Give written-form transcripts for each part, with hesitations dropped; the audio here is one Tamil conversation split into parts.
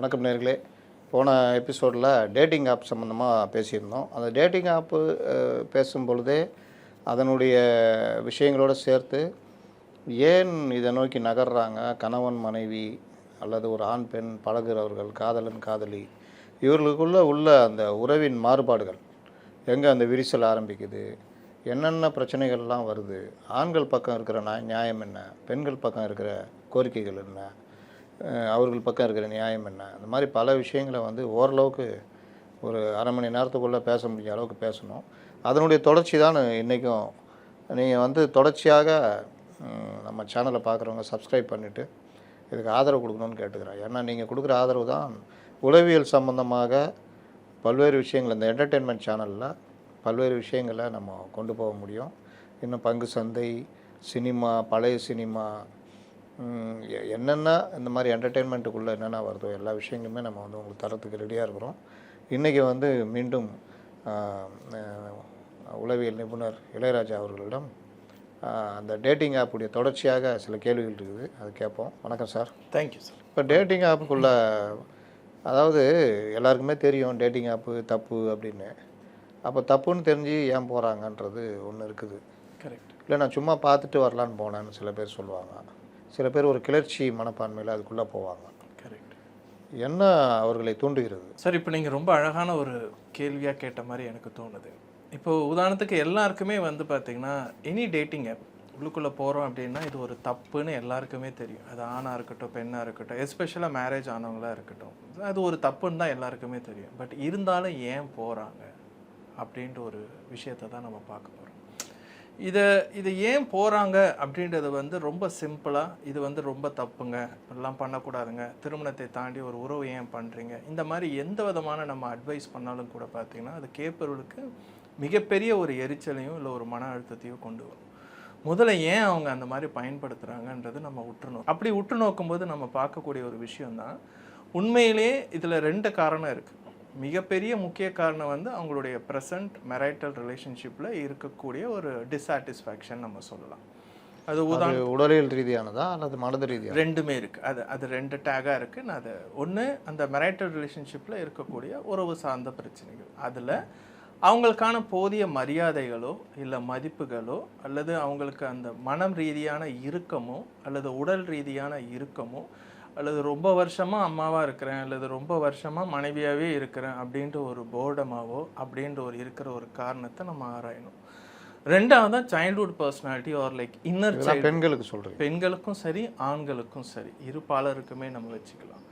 வணக்கம் நேர்களே. போன எபிசோடில் டேட்டிங் ஆப் சம்மந்தமாக பேசியிருந்தோம். அந்த டேட்டிங் ஆப்பு பேசும் பொழுதே அதனுடைய விஷயங்களோடு சேர்த்து ஏன் இதை நோக்கி நகர்றாங்க, கணவன் மனைவி அல்லது ஒரு ஆண் பெண் பழகுறவர்கள், காதலன் காதலி, இவர்களுக்குள்ளே உள்ள அந்த உறவின் மாறுபாடுகள் எங்கே அந்த விரிசல் ஆரம்பிக்குது, என்னென்ன பிரச்சனைகள்லாம் வருது, ஆண்கள் பக்கம் இருக்கிற நியாயம் என்ன, பெண்கள் பக்கம் இருக்கிற கோரிக்கைகள் என்ன, அவர்கள் பக்கம் இருக்கிற நியாயம் என்ன, அந்த மாதிரி பல விஷயங்களை ஓரளவுக்கு ஒரு அரை மணி நேரத்துக்குள்ளே பேச முடிஞ்ச அளவுக்கு பேசணும். அதனுடைய தொடர்ச்சி தான் இன்றைக்கும். நீங்கள் தொடர்ச்சியாக நம்ம சேனலை பார்க்குறவங்க சப்ஸ்கிரைப் பண்ணிவிட்டு இதுக்கு ஆதரவு கொடுக்கணும்னு கேட்டுக்கிறேன். ஏன்னா நீங்கள் கொடுக்குற ஆதரவு தான் உளவியல் சம்பந்தமாக பல்வேறு விஷயங்கள் இந்த என்டர்டெயின்மெண்ட் சேனலில் பல்வேறு விஷயங்களை நம்ம கொண்டு போக முடியும். இன்னும் பங்கு சந்தை, சினிமா, பழைய சினிமா, என்னென்ன இந்த மாதிரி என்டர்டெயின்மெண்ட்டுக்குள்ளே என்னென்ன வருதோ எல்லா விஷயங்களுமே நம்ம உங்களுக்கு தரத்துக்கு ரெடியாக இருக்கிறோம். இன்றைக்கி மீண்டும் உளவியல் நிபுணர் இளையராஜா அவர்களிடம் அந்த டேட்டிங் ஆப்புடைய தொடர்ச்சியாக சில கேள்விகள் இருக்குது, அது கேட்போம். வணக்கம் சார். Thank you sir. இப்போ டேட்டிங் ஆப்புக்குள்ளே அதாவது எல்லாருக்குமே தெரியும் டேட்டிங் ஆப்பு தப்பு அப்படின்னு. அப்போ தப்புன்னு தெரிஞ்சு ஏன் போகிறாங்கன்றது ஒன்று இருக்குது. கரெக்ட். இல்லை நான் சும்மா பார்த்துட்டு வரலான்னு போனேன்னு சில பேர் சொல்லுவாங்க. சில பேர் ஒரு கிளர்ச்சி மனப்பான்மையில் அதுக்குள்ளே போவாங்க. கரெக்ட். என்ன அவர்களை தூண்டுகிறது? சார், இப்போ நீங்கள் ரொம்ப அழகான ஒரு கேள்வியாக கேட்ட மாதிரி எனக்கு தோணுது. இப்போது உதாரணத்துக்கு எல்லாருக்குமே பார்த்திங்கன்னா எனி டேட்டிங் ஆப் உள்ளுக்குள்ளே போகிறோம் அப்படின்னா இது ஒரு தப்புன்னு எல்லாருக்குமே தெரியும். அது ஆணாக இருக்கட்டும், பெண்ணாக இருக்கட்டும், எஸ்பெஷலாக மேரேஜ் ஆனவங்களாக இருக்கட்டும், அது ஒரு தப்புன்னு தான் எல்லாருக்குமே தெரியும். பட் இருந்தாலும் ஏன் போகிறாங்க அப்படின்ற ஒரு விஷயத்தை தான் நம்ம பார்க்க போகிறோம். இதை ஏன் போகிறாங்க அப்படின்றது ரொம்ப சிம்பிளாக, இது ரொம்ப தப்புங்க, எல்லாம் பண்ணக்கூடாதுங்க, திருமணத்தை தாண்டி ஒரு உறவு ஏன் பண்ணுறீங்க, இந்த மாதிரி எந்த விதமான நம்ம அட்வைஸ் பண்ணாலும் கூட பார்த்திங்கன்னா அது கேட்பவர்களுக்கு மிகப்பெரிய ஒரு எரிச்சலையும் இல்லை ஒரு மன அழுத்தத்தையும் கொண்டு வரும். முதல்ல ஏன் அவங்க அந்த மாதிரி பயன்படுத்துகிறாங்கன்றது நம்ம அப்படி உற்று நோக்கும்போது நம்ம பார்க்கக்கூடிய ஒரு விஷயந்தான். உண்மையிலே இதில் 2 காரணம் இருக்குது. மிகப்பெரிய முக்கிய காரணம் அவங்களுடைய ப்ரெசன்ட் மெரைட்டல் ரிலேஷன்ஷிப்பில் இருக்கக்கூடிய ஒரு டிஸாட்டிஸ்ஃபேக்ஷன் நம்ம சொல்லலாம். அது உடலியல் ரீதியானதா அல்லது மனது ரீதியாக? ரெண்டுமே இருக்குது. அது 2 டேகாக இருக்குது. நான் அது ஒன்று, அந்த மெரைட்டல் ரிலேஷன்ஷிப்பில் இருக்கக்கூடிய உறவு சார்ந்த பிரச்சனைகள், அதில் அவங்களுக்கான போதிய மரியாதைகளோ இல்லை மதிப்புகளோ அல்லது அவங்களுக்கு அந்த மனம் ரீதியான இறுக்கமோ அல்லது உடல் ரீதியான இறுக்கமோ அல்லது ரொம்ப வருஷமாக அம்மாவாக இருக்கிறேன் அல்லது ரொம்ப வருஷமாக மனைவியாகவே இருக்கிறேன் அப்படின்ற ஒரு போர்டமாவோ அப்படின்ற இருக்கிற ஒரு காரணத்தை நம்ம ஆராயணும். 2வது தான் childhood personality or like inner child. பெண்களுக்கு சொல்கிறேன், பெண்களுக்கும் சரி ஆண்களுக்கும் சரி, இருபாலருக்குமே நம்ம வச்சுக்கலாம்.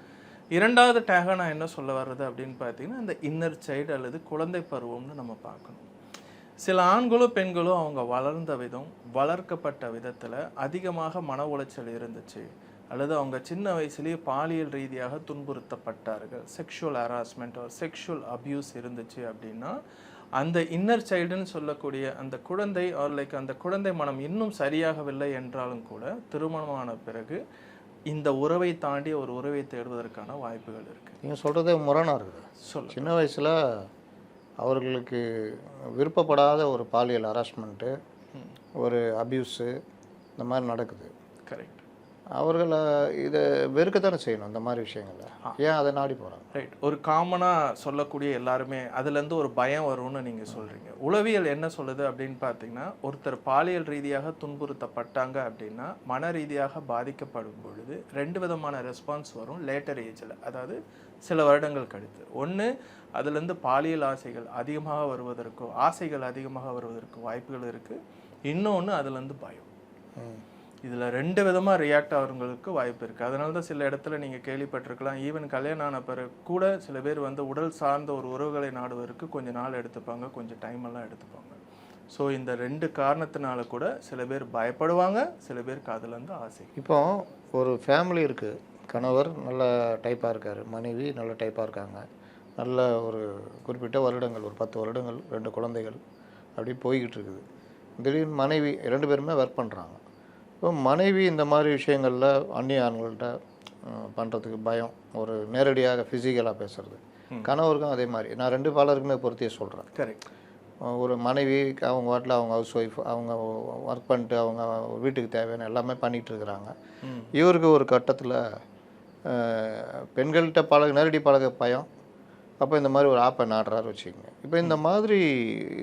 2வது டேகாக நான் என்ன சொல்ல வர்றது அப்படின்னு பார்த்தீங்கன்னா இந்த இன்னர் சைல்டு அல்லது குழந்தை பருவம்னு நம்ம பார்க்கணும். சில ஆண்களோ பெண்களோ அவங்க வளர்ந்த விதம், வளர்க்கப்பட்ட விதத்தில் அதிகமாக மன உளைச்சல் இருந்துச்சு அல்லது அவங்க சின்ன வயசுலேயே பாலியல் ரீதியாக துன்புறுத்தப்பட்டார்கள், செக்ஷுவல் ஹராஸ்மெண்ட் ஒரு செக்ஷுவல் அப்யூஸ் இருந்துச்சு அப்படின்னா அந்த இன்னர் சைல்டுன்னு சொல்லக்கூடிய அந்த குழந்தை ஆர் லைக் அந்த குழந்தை மனம் இன்னும் சரியாகவில்லை என்றாலும் கூட திருமணமான பிறகு இந்த உறவை தாண்டி ஒரு உறவை தேடுவதற்கான வாய்ப்புகள் இருக்குது. நீங்கள் சொல்கிறதே முரணாக இருக்குது. சின்ன வயசில் அவர்களுக்கு விருப்பப்படாத ஒரு பாலியல் ஹராஸ்மெண்ட்டு, ஒரு அப்யூஸு இந்த மாதிரி நடக்குது. கரெக்ட். அவர்களை இதை வெறுக்கத்தானே செய்யணும் இந்த மாதிரி விஷயங்களை. ஏன் அதை நாடி போகிறாங்க? ரைட். ஒரு காமனாக சொல்லக்கூடிய எல்லாருமே அதுலேருந்து ஒரு பயம் வரும்னு நீங்கள் சொல்கிறீங்க. உளவியல் என்ன சொல்லுது அப்படின்னு பார்த்தீங்கன்னா, ஒருத்தர் பாலியல் ரீதியாக துன்புறுத்தப்பட்டாங்க அப்படின்னா மன ரீதியாக பாதிக்கப்படும் பொழுது 2 விதமான ரெஸ்பான்ஸ் வரும் லேட்டர் ஏஜில், அதாவது சில வருடங்கள் கழித்து. ஒன்று, அதுலேருந்து பாலியல் ஆசைகள் அதிகமாக வருவதற்கோ ஆசைகள் அதிகமாக வருவதற்கு வாய்ப்புகள் இருக்குது. இன்னொன்று அதுலேருந்து பயம். இதில் 2 விதமாக ரியாக்ட் ஆகிறவங்களுக்கு வாய்ப்பு இருக்குது. அதனால தான் சில இடத்துல நீங்கள் கேள்விப்பட்டிருக்கலாம், ஈவன் கல்யாணம் ஆன பிறகு கூட சில பேர் உடல் சார்ந்த ஒரு உறவுகளை நாடுவதற்கு கொஞ்சம் நாள் எடுத்துப்பாங்க, கொஞ்சம் டைம் எல்லாம் எடுத்துப்பாங்க. ஸோ இந்த 2 காரணத்தினால கூட சில பேர் பயப்படுவாங்க, சில பேருக்கு அதுலேருந்து ஆசை. இப்போ ஒரு ஃபேமிலி இருக்குது, கணவர் நல்ல டைப்பாக இருக்கார், மனைவி நல்ல டைப்பாக இருக்காங்க, நல்ல ஒரு குறிப்பிட்ட வருடங்கள், ஒரு 10 வருடங்கள், 2 குழந்தைகள் அப்படி போய்கிட்டு இருக்குது. திடீர்னு மனைவி 2 பேருமே ஒர்க் பண்ணுறாங்க. இப்போ மனைவி இந்த மாதிரி விஷயங்களில் அந்நிய ஆண்கள்கிட்ட பண்ணுறதுக்கு பயம், ஒரு நேரடியாக ஃபிசிக்கலாக பேசுகிறது. கணவருக்கும் அதே மாதிரி. நான் 2 பாலருக்குமே பொறுத்தியே சொல்கிறேன். கரெக்ட். ஒரு மனைவி அவங்க வாட்டில் அவங்க ஹவுஸ் ஒய்ஃப், அவங்க ஒர்க் பண்ணிட்டு அவங்க வீட்டுக்கு தேவையான எல்லாமே பண்ணிகிட்டு இருக்கிறாங்க. இவருக்கு ஒரு கட்டத்தில் பெண்கள்கிட்ட நேரடி பழக பயம். அப்போ இந்த மாதிரி ஒரு ஆப்பை நாடுறாரு வச்சுக்கோங்க. இப்போ இந்த மாதிரி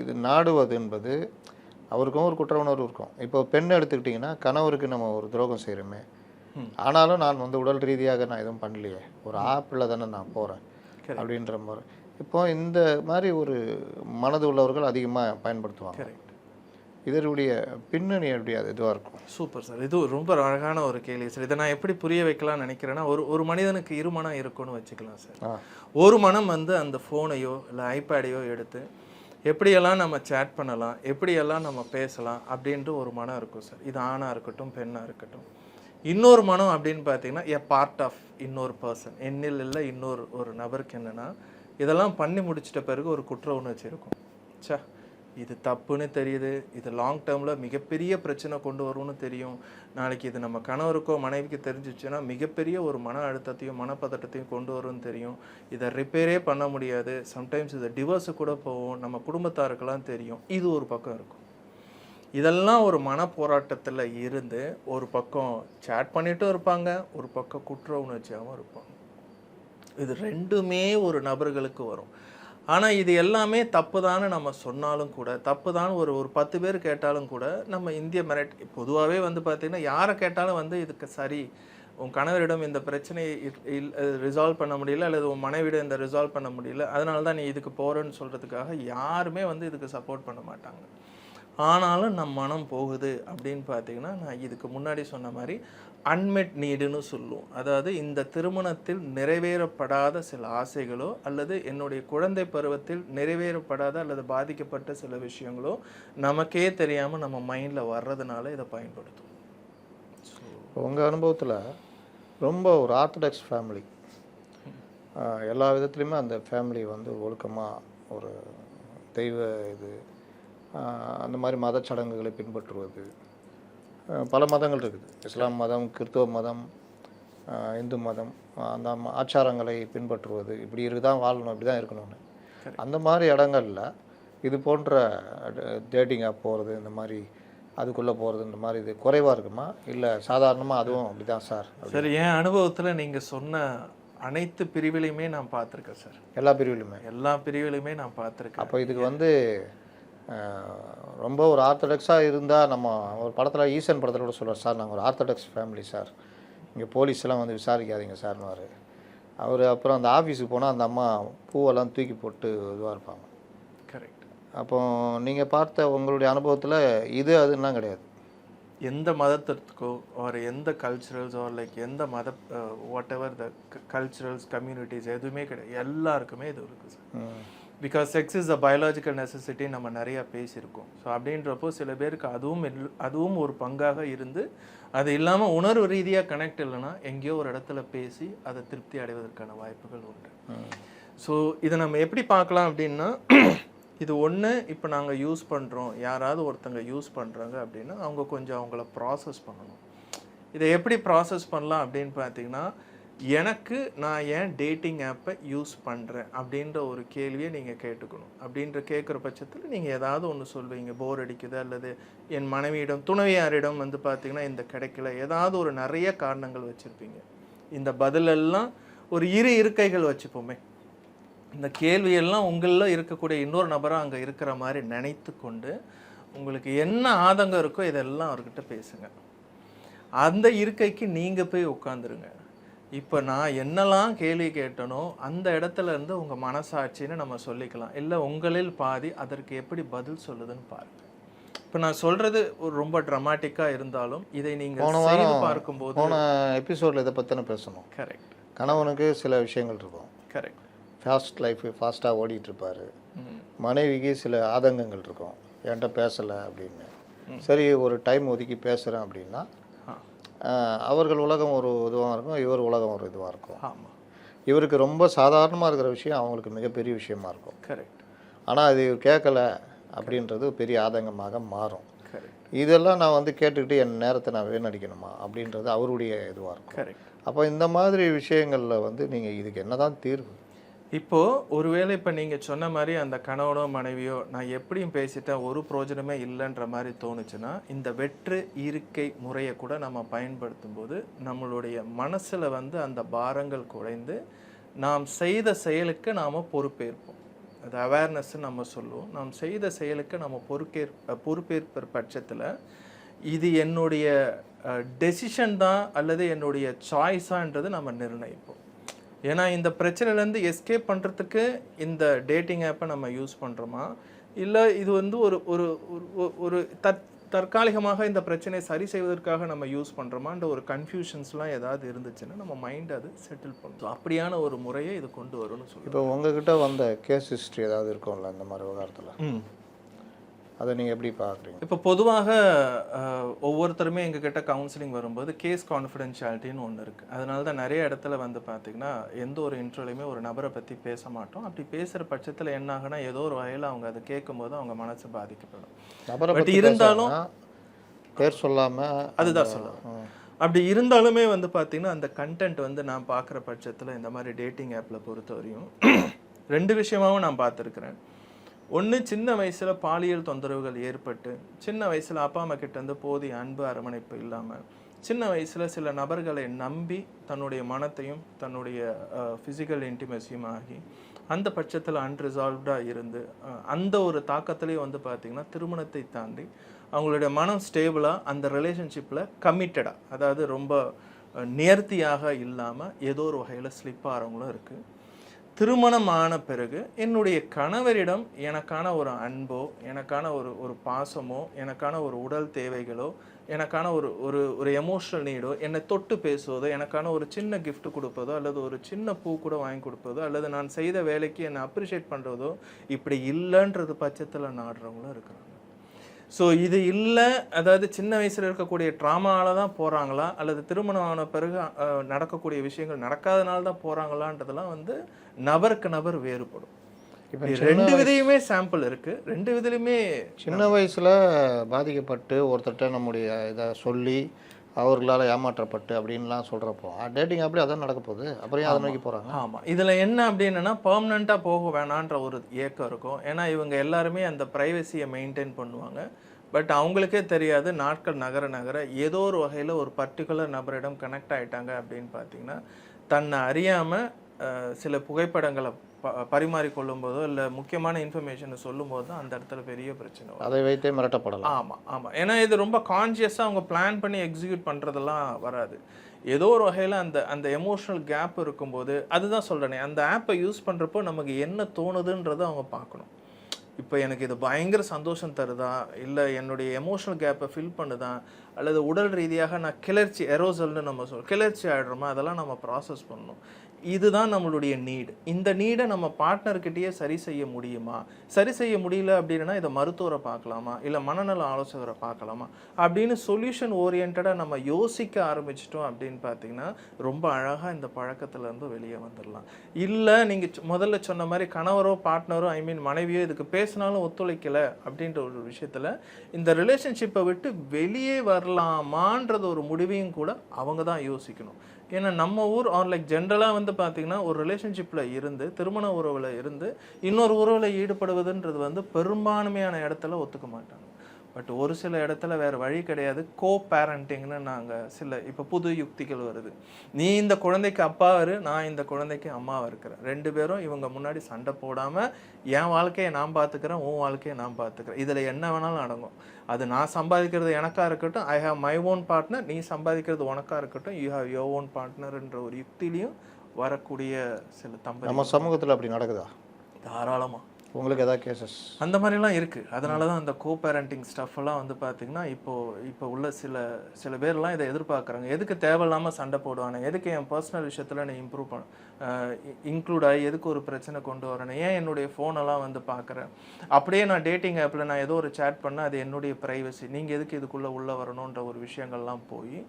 இது நாடுவது என்பது அவருக்கும் ஒரு குற்ற உணர்வு இருக்கும். இப்போ பெண் எடுத்துக்கிட்டிங்கன்னா, கணவருக்கு நம்ம ஒரு துரோகம் செய்கிறோமே, ஆனாலும் நான் வந்து உடல் ரீதியாக நான் எதுவும் பண்ணலையே, ஒரு ஆப்பில் தானே நான் போகிறேன் அப்படின்ற மாதிரி. இப்போ இந்த மாதிரி ஒரு மனது உள்ளவர்கள் அதிகமாக பயன்படுத்துவாங்க. இதனுடைய பின்னணி எப்படி அது இதுவாக இருக்கும்? Super sir. இது ரொம்ப அழகான ஒரு கேள்வி சார். இதை நான் எப்படி புரிய வைக்கலாம்னு நினைக்கிறேன்னா, ஒரு மனிதனுக்கு இரு மனம் இருக்கும்னு வச்சுக்கலாம் சார். ஒரு மனம் வந்து அந்த ஃபோனையோ இல்லை ஐபேடையோ எடுத்து எப்படியெல்லாம் நம்ம சேட் பண்ணலாம், எப்படியெல்லாம் நம்ம பேசலாம் அப்படின்ட்டு ஒரு மனம் இருக்கும் சார். இது ஆணாக இருக்கட்டும், பெண்ணாக இருக்கட்டும். இன்னொரு மனம் அப்படின்னு பார்த்தீங்கன்னா எ பார்ட் ஆஃப் இன்னொரு பர்சன், என்னில் இல்லை ஒரு நபருக்கு என்னென்னா, இதெல்லாம் பண்ணி முடிச்சிட்ட பிறகு ஒரு குற்ற உணர்ச்சி இருக்கும். சே, இது தப்புன்னு தெரியுது, இது லாங் டேர்மில் மிகப்பெரிய பிரச்சனை கொண்டு வரும்னு தெரியும், நாளைக்கு இது நம்ம கணவருக்கோ மனைவிக்கு தெரிஞ்சிச்சுன்னா மிகப்பெரிய ஒரு மன அழுத்தத்தையும் மனப்பதட்டத்தையும் கொண்டு வரும்னு தெரியும், இதை ரிப்பேரே பண்ண முடியாது, சம்டைம்ஸ் இதை டிவோர்ஸு கூட போகும், நம்ம குடும்பத்தாருக்கெல்லாம் தெரியும். இது ஒரு பக்கம் இருக்கும். இதெல்லாம் ஒரு மன போராட்டத்தில் இருந்து ஒரு பக்கம் சேட் பண்ணிட்டும் இருப்பாங்க, ஒரு பக்கம் குற்ற உணர்ச்சியாகவும் இருப்பாங்க. இது ரெண்டுமே ஒரு நபர்களுக்கு வரும். ஆனால் இது எல்லாமே தப்பு தானே நம்ம சொன்னாலும் கூட, தப்பு தான் ஒரு 10 பேர் கேட்டாலும் கூட, நம்ம இந்திய பொதுவாகவே வந்து பார்த்திங்கன்னா யாரை கேட்டாலும் வந்து இதுக்கு சரி, உன் கணவரிடம் இந்த பிரச்சனையை ரிசால்வ் பண்ண முடியல, அல்லது உன் மனைவிடம் இந்த ரிசால்வ் பண்ண முடியல, அதனால தான் நீ இதுக்கு போகிறேன்னு சொல்கிறதுக்காக யாருமே வந்து இதுக்கு சப்போர்ட் பண்ண மாட்டாங்க. ஆனாலும் நம் மனம் போகுது அப்படின்னு பார்த்தீங்கன்னா, நான் இதுக்கு முன்னாடி சொன்ன மாதிரி அன்மெட் நீடுன்னு சொல்லுவோம். அதாவது இந்த திருமணத்தில் நிறைவேறப்படாத சில ஆசைகளோ அல்லது என்னுடைய குழந்தை பருவத்தில் நிறைவேறப்படாத அல்லது பாதிக்கப்பட்ட சில விஷயங்களோ நமக்கே தெரியாமல் நம்ம மைண்டில் வர்றதுனால இதை பயன்படுத்தும். உங்கள் அனுபவத்தில் ரொம்ப ஒரு ஆர்த்தடாக்ஸ் ஃபேமிலி, எல்லா விதத்துலையுமே அந்த ஃபேமிலி வந்து ஒழுக்கமாக ஒரு தெய்வ இது அந்த மாதிரி மதச்சடங்குகளை பின்பற்றுவது, பல மதங்கள் இருக்குது, இஸ்லாம் மதம், கிறிஸ்துவ மதம், இந்து மதம், அந்த ஆச்சாரங்களை பின்பற்றுவது, இப்படி தான் வாழணும், இப்படி தான் இருக்கணும்னு. அந்த மாதிரி இடங்களில் இது போன்ற டேட்டிங் ஆப் போகிறது, இந்த மாதிரி அதுக்குள்ளே போகிறது, இந்த மாதிரி இது குறைவாக இருக்குமா, இல்லை சாதாரணமாக அதுவும் அப்படி தான் சார்? சார், என் அனுபவத்தில் நீங்கள் சொன்ன அனைத்து பிரிவிலையுமே நான் பார்த்துருக்கேன் சார். எல்லா பிரிவிலையுமே நான் பார்த்துருக்கேன். அப்போ இதுக்கு வந்து ரொம்ப ஒரு ஆர்த்தடாக்ஸாக இருந்தால், நம்ம ஒரு படத்தில் ஈசன் படத்தில் கூட சொல்லுவார், சார் நாங்கள் ஒரு ஆர்த்தடாக்ஸ் ஃபேமிலி சார், இங்கே போலீஸ்லாம் வந்து விசாரிக்காதீங்க சார்னுவார் அவர். அப்புறம் அந்த ஆஃபீஸுக்கு போனால் அந்த அம்மா பூவெல்லாம் தூக்கி போட்டு இதுவாக இருப்பாங்க. கரெக்ட். அப்போ நீங்கள் பார்த்த உங்களுடைய அனுபவத்தில் இது அதுலாம் கிடையாது? எந்த மதத்திற்கோ ஒரு எந்த கல்ச்சுரல்ஸோ லைக் எந்த மத what ever the culturals communities எதுவுமே கிடையாது, எல்லாருக்குமே இது இருக்குது sir. Because sex is a biological necessity நம்ம நிறையா பேசியிருக்கோம். ஸோ அப்படின்றப்போ சில பேருக்கு அதுவும் ஒரு பங்காக இருந்து, அது இல்லாமல் உணர்வு ரீதியாக கனெக்ட் இல்லைன்னா எங்கேயோ ஒரு இடத்துல பேசி அதை திருப்தி அடைவதற்கான வாய்ப்புகள் உண்டு. ஸோ இதை நம்ம எப்படி பார்க்கலாம் அப்படின்னா, இது ஒன்று இப்போ நாங்கள் யூஸ் பண்ணுறோம், யாராவது ஒருத்தங்க யூஸ் பண்ணுறாங்க அப்படின்னா அவங்க கொஞ்சம் அவங்கள ப்ராசஸ் பண்ணணும். இதை எப்படி ப்ராசஸ் பண்ணலாம் அப்படின்னு பார்த்தீங்கன்னா, எனக்கு நான் ஏன் டேட்டிங் ஆப்பை யூஸ் பண்ணுறேன் அப்படின்ற ஒரு கேள்வியை நீங்கள் கேட்டுக்கணும். அப்படின்ற கேட்குற பட்சத்தில் நீங்கள் ஏதாவது ஒன்று சொல்வீங்க, போர் அடிக்குது, அல்லது என் மனைவியிடம் துணைவியாரிடம் வந்து பார்த்திங்கன்னா இந்த கிடைக்கல, ஏதாவது ஒரு நிறைய காரணங்கள் வச்சுருப்பீங்க. இந்த பதிலெல்லாம் ஒரு இருக்கைகள் வச்சுப்போமே, இந்த கேள்வியெல்லாம் உங்களில் இருக்கக்கூடிய இன்னொரு நபராக அங்கே இருக்கிற மாதிரி நினைத்து கொண்டு உங்களுக்கு என்ன ஆதங்கம் இருக்கோ இதெல்லாம் அவர்கிட்ட பேசுங்க. அந்த இருக்கைக்கு நீங்கள் போய் உட்காந்துருங்க. இப்போ நான் என்னெல்லாம் கேள்வி கேட்டனோ அந்த இடத்துல இருந்து உங்கள் மனசாட்சின்னு நம்ம சொல்லிக்கலாம். இல்லை உங்களில் பாதி அதற்கு எப்படி பதில் சொல்லுதுன்னு பாருங்கள். இப்போ நான் சொல்கிறது ஒரு ரொம்ப ட்ராமாட்டிக்காக இருந்தாலும் இதை நீங்கள் செய்து பார்க்கும்போது, போன எபிசோடில் இதை பற்றின பேசணும். கரெக்ட். கணவனுக்கு சில விஷயங்கள் இருக்கும். கரெக்ட். ஃபாஸ்ட் லைஃப் ஃபாஸ்ட்டாக ஓடிட்டுருப்பார். மனைவிக்கு சில ஆதங்கங்கள் இருக்கும், என்கிட்ட பேசலை அப்படின்னு. சரி, ஒரு டைம் ஒதுக்கி பேசுகிறேன் அப்படின்னா அவர்கள் உலகம் ஒரு இதுவாக இருக்கும், இவர் உலகம் ஒரு இதுவாக இருக்கும். ஆமாம். இவருக்கு ரொம்ப சாதாரணமாக இருக்கிற விஷயம் அவங்களுக்கு மிகப்பெரிய விஷயமா இருக்கும். கரெக்ட். ஆனால் அது இவர் கேட்கலை அப்படின்றது பெரிய ஆதங்கமாக மாறும். கரெக்ட். இதெல்லாம் நான் வந்து கேட்டுக்கிட்டு என் நேரத்தை நான் வீணடிக்கணுமா அப்படின்றது அவருடைய இதுவாக இருக்கும். கரெக்ட். அப்போ இந்த மாதிரி விஷயங்களில் வந்து நீங்கள் இதுக்கு என்ன தான் தீர்வு? இப்போது ஒருவேளை இப்போ நீங்கள் சொன்ன மாதிரி அந்த கணவனோ மனைவியோ நான் எப்படியும் பேசிட்டேன் ஒரு பிரோஜனமே இல்லைன்ற மாதிரி தோணுச்சுன்னா இந்த வெற்று இருக்கை முறையை கூட நம்ம பயன்படுத்தும் போது நம்மளுடைய மனசில் வந்து அந்த பாரங்கள் குறைந்து நாம் செய்த செயலுக்கு நாம் பொறுப்பேற்போம். அது அவேர்னஸ் நம்ம சொல்லுவோம். நாம் செய்த செயலுக்கு நம்ம பொறுப்பேற்ப பட்சத்தில் இது என்னுடைய டெசிஷன் தான் அல்லது என்னுடைய சாய்ஸான்றது நம்ம நிர்ணயிப்போம். ஏன்னா இந்த பிரச்சனையிலேருந்து எஸ்கேப் பண்ணுறதுக்கு இந்த டேட்டிங் ஆப்பை நம்ம யூஸ் பண்ணுறோமா, இல்லை இது வந்து ஒரு ஒரு ஒரு தற்காலிகமாக இந்த பிரச்சனையை சரி செய்வதற்காக நம்ம யூஸ் பண்ணுறோமான்ற ஒரு கன்ஃபியூஷன்ஸ்லாம் ஏதாவது இருந்துச்சுன்னா நம்ம மைண்ட் அது செட்டில் பண்ணும். அப்படியான ஒரு முறையை இது கொண்டு வரும்னு சொல்லி. இப்போ உங்ககிட்ட வந்த கேஸ் ஹிஸ்ட்ரி ஏதாவது இருக்கும்ல இந்த மாதிரி விவகாரத்தில், அதை நீங்கள் எப்படி பார்க்குறீங்க? இப்போ பொதுவாக ஒவ்வொருத்தருமே எங்ககிட்ட கவுன்சிலிங் வரும்போது கேஸ் கான்ஃபிடென்ஷியாலிட்டின்னு ஒன்று இருக்குது. அதனால தான் நிறைய இடத்துல வந்து பார்த்திங்கன்னா எந்த ஒரு இன்ட்ரோலையுமே ஒரு நபரை பற்றி பேச மாட்டோம். அப்படி பேசுகிற பட்சத்தில் என்ன ஆகுனா ஏதோ ஒரு வகையில் அவங்க அதை கேட்கும்போது அவங்க மனசு பாதிக்கப்படும். பட் இருந்தாலும் பேர் சொல்லாமல் அதுதான் சொல்லுவேன். அப்படி இருந்தாலுமே வந்து பார்த்திங்கன்னா அந்த கண்டென்ட் வந்து நான் பார்க்குற பட்சத்தில் இந்த மாதிரி டேட்டிங் ஆப்பில் பொறுத்தவரையும் 2 விஷயமாகவும் நான் பார்த்துருக்குறேன். ஒன்று, சின்ன வயசில் பாலியல் தொந்தரவுகள் ஏற்பட்டு சின்ன வயசில் அப்பா அம்மா கிட்டேருந்து போதிய அன்பு அரவணைப்பு இல்லாமல் சின்ன வயசில் சில நபர்களை நம்பி தன்னுடைய மனத்தையும் தன்னுடைய ஃபிசிக்கல் இன்டிமேசியும் ஆகி அந்த பட்சத்தில் அன்ரிசால்வ்டாக இருந்து அந்த ஒரு தாக்கத்துலேயே வந்து பார்த்திங்கன்னா திருமணத்தை தாண்டி அவங்களுடைய மனம் ஸ்டேபிளாக அந்த ரிலேஷன்ஷிப்பில் கமிட்டடாக, அதாவது ரொம்ப நேர்த்தியாக இல்லாமல் ஏதோ ஒரு வகையில் ஸ்லிப் ஆகிறவங்களும் இருக்குது. திருமணம் ஆன பிறகு என்னுடைய கணவரிடம் எனக்கான ஒரு அன்போ, எனக்கான ஒரு பாசமோ, எனக்கான ஒரு உடல் தேவைகளோ, எனக்கான ஒரு எமோஷனல் நீடோ, என்னை தொட்டு பேசுவதோ, எனக்கான ஒரு சின்ன கிஃப்ட் கொடுப்பதோ, அல்லது ஒரு சின்ன பூ கூட வாங்கி கொடுப்பதோ, அல்லது நான் செய்த வேலைக்கு என்னை அப்ரிஷியேட் பண்ணுறதோ இப்படி இல்லைன்றது பட்சத்தில் நாடுறவங்களும் இருக்கிறாங்க. ஸோ இது இல்லை, அதாவது சின்ன வயசில் இருக்கக்கூடிய ட்ராமாவில் தான் போகிறாங்களா, அல்லது திருமணம் ஆன பிறகு நடக்கக்கூடிய விஷயங்கள் நடக்காதனால தான் போகிறாங்களான்றதெல்லாம் வந்து நபருக்கு நபர் வேறுபடும். இப்போ 2 விதையுமே சாம்பிள் இருக்குது. 2 விதிலுமே சின்ன வயசில் பாதிக்கப்பட்டு ஒருத்தர்கிட்ட நம்முடைய இதை சொல்லி அவர்களால் ஏமாற்றப்பட்டு அப்படின்லாம் சொல்கிறப்போ டேட்டிங் அப்படி அதான் நடக்க போகுது. அப்புறம் அதை நோக்கி போகிறாங்க. ஆமாம், இதில் என்ன அப்படின்னா பர்மனெண்ட்டாக போக வேணான்ற ஒரு ஏக்கம் இருக்கும். ஏன்னா இவங்க எல்லாருமே அந்த ப்ரைவசியை மெயின்டைன் பண்ணுவாங்க. பட் அவங்களுக்கே தெரியாது, நாட்கள் நகர நகர ஏதோ ஒரு வகையில் ஒரு பர்டிகுலர் நபரிடம் கனெக்ட் ஆகிட்டாங்க அப்படின்னு பார்த்தீங்கன்னா தன்னை அறியாமல் சில புகைப்படங்களை பரிமாறிக்கொள்ளும் போதோ இல்லை முக்கியமான இன்ஃபர்மேஷனை சொல்லும் போது தான் அந்த இடத்துல பெரிய பிரச்சனை வரும். அதை வைத்தே மிரட்டப்படலாம். ஆமாம். ஏன்னா இது ரொம்ப கான்ஷியஸாக அவங்க பிளான் பண்ணி எக்ஸிக்யூட் பண்ணுறதெல்லாம் வராது. ஏதோ ஒரு வகையில் அந்த எமோஷனல் கேப் இருக்கும்போது, அதுதான் சொல்கிறேனே, அந்த ஆப்பை யூஸ் பண்ணுறப்போ நமக்கு என்ன தோணுதுன்றதை அவங்க பார்க்கணும். இப்போ எனக்கு இது பயங்கர சந்தோஷம் தருதா, இல்லை என்னுடைய எமோஷனல் கேப்பை ஃபில் பண்ணுதா, அல்லது உடல் ரீதியாக நான் கிளர்ச்சி எரோசல்னு நம்ம கிளர்ச்சி ஆகிடுறோமா, அதெல்லாம் நம்ம ப்ராசஸ் பண்ணணும். இதுதான் நம்மளுடைய நீடு. இந்த நீடை நம்ம பார்ட்னர்கிட்டயே சரி செய்ய முடியுமா, சரி செய்ய முடியல அப்படின்னா இதை மருத்துவரை பார்க்கலாமா, இல்லை மனநல ஆலோசகரை பார்க்கலாமா அப்படின்னு சொல்யூஷன் ஓரியன்டாக நம்ம யோசிக்க ஆரம்பிச்சிட்டோம் அப்படின்னு பார்த்தீங்கன்னா ரொம்ப அழகாக இந்த பழக்கத்துலேருந்து வெளியே வந்துடலாம். இல்லை நீங்கள் முதல்ல சொன்ன மாதிரி கணவரோ பார்ட்னரோ மனைவியோ இதுக்கு பேசினாலும் ஒத்துழைக்கலை அப்படின்ற ஒரு விஷயத்தில் இந்த ரிலேஷன்ஷிப்பை விட்டு வெளியே வரலாமான்றது ஒரு முடிவையும் கூட அவங்க தான் யோசிக்கணும். ஏன்னா நம்ம ஊர் லைக் ஜென்ரலாக வந்து பார்த்திங்கன்னா ஒரு ரிலேஷன்ஷிப்பில் இருந்து திருமண உறவில் இருந்து இன்னொரு உறவில் ஈடுபடுவதுன்றது வந்து பெரும்பான்மையான இடத்துல ஒத்துக்க மாட்டாங்க. பட் ஒரு சில இடத்துல வேறு வழி கிடையாது. கோ பேரண்டிங்னு நாங்கள் இப்போ புது யுக்திகள் வருது. நீ இந்த குழந்தைக்கு அப்பாவாக இரு, நான் இந்த குழந்தைக்கு அம்மாவாக இருக்கிறேன். 2 பேரும் இவங்க முன்னாடி சண்டை போடாமல் என் வாழ்க்கையை நான் பார்த்துக்கிறேன், உன் வாழ்க்கையை நான் பார்த்துக்கிறேன். இதில் என்ன வேணாலும் அடங்கும். அது நான் சம்பாதிக்கிறது எனக்காக இருக்கட்டும், I have my own partner, நீ சம்பாதிக்கிறது உனக்காக இருக்கட்டும், யூ ஹாவ் யோர் ஓன் பார்ட்னர்ன்ற ஒரு யுக்திலையும் வரக்கூடிய சில தம்பதி நம்ம சமூகத்தில் அப்படி நடக்குதா? தாராளமாக. உங்களுக்கு ஏதாவது கேசஸ் அந்த மாதிரிலாம் இருக்குது. அதனால தான் அந்த கோ பேரண்டிங் ஸ்டஃப்லாம் வந்து பார்த்திங்கன்னா இப்போ உள்ள சில பேர்லாம் இதை எதிர்பார்க்குறாங்க. எதுக்கு தேவையில்லாமல் சண்டை போடுவானே, எதுக்கு என் பர்சனல் விஷயத்தில் நான் இம்ப்ரூவ் இன்க்ளூட் ஆகி எதுக்கு ஒரு பிரச்சனை கொண்டு வரேன், ஏன் என்னுடைய ஃபோனெல்லாம் வந்து பார்க்குறேன், அப்படியே நான் டேட்டிங் ஆப்பில் நான் ஏதோ ஒரு சேட் பண்ணால் அது என்னுடைய ப்ரைவசி, நீங்கள் எதுக்கு இதுக்குள்ளே உள்ளே வரணுன்ற ஒரு விஷயங்கள்லாம் போய்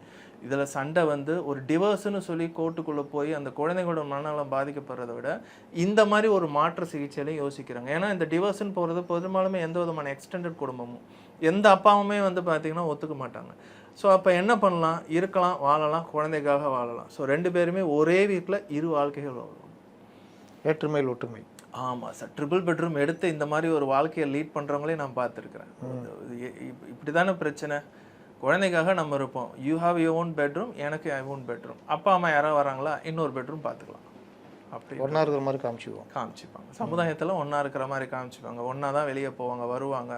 இதில் சண்டை வந்து ஒரு டிவோர்ஸ்னு சொல்லி கோர்ட்டுக்குள்ளே போய் அந்த குழந்தைங்களோட மனநலம் பாதிக்கப்படுறதை விட இந்த மாதிரி ஒரு மாற்று சிகிச்சையிலையும் யோசிக்கிறாங்க. ஏன்னா இந்த டிவோர்ஸ்னு போகிறது பெரும்பாலுமே எந்த விதமான எக்ஸ்டெண்டட் குடும்பமும் எந்த அப்பாவுமே வந்து பார்த்திங்கன்னா ஒத்துக்க மாட்டாங்க. ஸோ அப்போ என்ன பண்ணலாம், இருக்கலாம், வாழலாம், குழந்தைக்காக வாழலாம். ஸோ 2 பேருமே ஒரே வீட்டில் 2 வாழ்க்கைகள் வாழலாம். வேற்றுமையில் ஒற்றுமை. ஆமாம் சார், ட்ரிபிள் பெட்ரூம் எடுத்து இந்த மாதிரி ஒரு வாழ்க்கையை லீட் பண்ணுறவங்களே நான் பார்த்துருக்குறேன். இப்படி தானே பிரச்சனை. குழந்தைக்காக நம்ம இருப்போம், you have your own bedroom, எனக்கு ஐ ஓன் பெட்ரூம். அப்பா அம்மா யாராவது வராங்களா, இன்னொரு பெட்ரூம் பார்த்துக்கலாம், அப்படி ஒன்றா இருக்கிற மாதிரி காமிச்சிப்பாங்க. சமுதாயத்தில் ஒன்றா இருக்கிற மாதிரி காமிச்சிப்பாங்க. ஒன்றா தான் வெளியே போவாங்க வருவாங்க.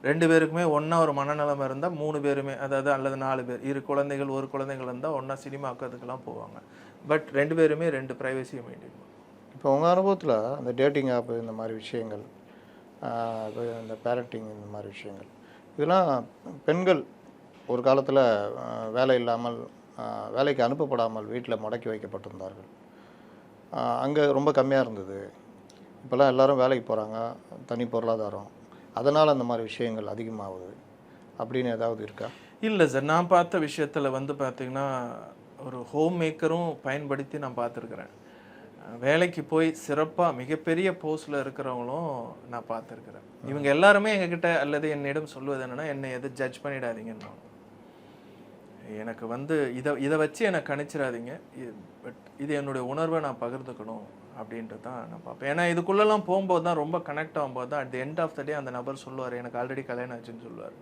2 பேருக்குமே ஒன்றா ஒரு மனநலம் இருந்தால் 3 பேருமே, அதாவது அல்லது 4 பேர், 2 குழந்தைகள் 1 குழந்தைகள் இருந்தால் ஒன்றா சினிமாவுக்கு அதுக்கெல்லாம் போவாங்க. பட் 2 பேருமே 2 ப்ரைவசியை மெயின்டைன் பண்ணுவாங்க. இப்போ உங்கள் அனுபவத்தில் அந்த டேட்டிங் ஆப் இந்த மாதிரி விஷயங்கள், இந்த பேரண்டிங் இந்த மாதிரி விஷயங்கள், இதெல்லாம் பெண்கள் ஒரு காலத்தில் வேலை இல்லாமல் வேலைக்கு அனுப்பப்படாமல் வீட்டில் முடக்கி வைக்கப்பட்டிருந்தார்கள். அங்கே ரொம்ப கம்மியாக இருந்தது. இப்போல்லாம் எல்லோரும் வேலைக்கு போகிறாங்க, தனி பொருளாதாரம், அதனால் அந்த மாதிரி விஷயங்கள் அதிகமாகுது அப்படின்னு ஏதாவது இருக்கா? இல்லை சார், நான் பார்த்த விஷயத்தில் வந்து பார்த்திங்கன்னா ஒரு ஹோம் மேக்கரும் பயன்படுத்தி நான் பார்த்துருக்குறேன். வேலைக்கு போய் சிறப்பாக மிகப்பெரிய போஸ்டில் இருக்கிறவங்களும் நான் பார்த்துருக்குறேன். இவங்க எல்லாருமே எங்ககிட்ட அல்லது என்னிடம் சொல்வது என்னென்னா, என்னை எது ஜட்ஜ் பண்ணிடாதீங்கன்னு. எனக்கு வந்து இதை வச்சு எனக்கு கணிச்சிடாதீங்க, பட் இது என்னுடைய உணர்வை நான் பகிர்ந்துக்கணும் அப்படின்ட்டு தான் நான் பார்ப்பேன். ஏன்னா இதுக்குள்ளெல்லாம் போகும்போது தான், ரொம்ப கனெக்ட் ஆகும்போது தான், at the end of the day அந்த நபர் சொல்லுவார், எனக்கு ஆல்ரெடி கல்யாணம் ஆச்சுன்னு சொல்லுவார்.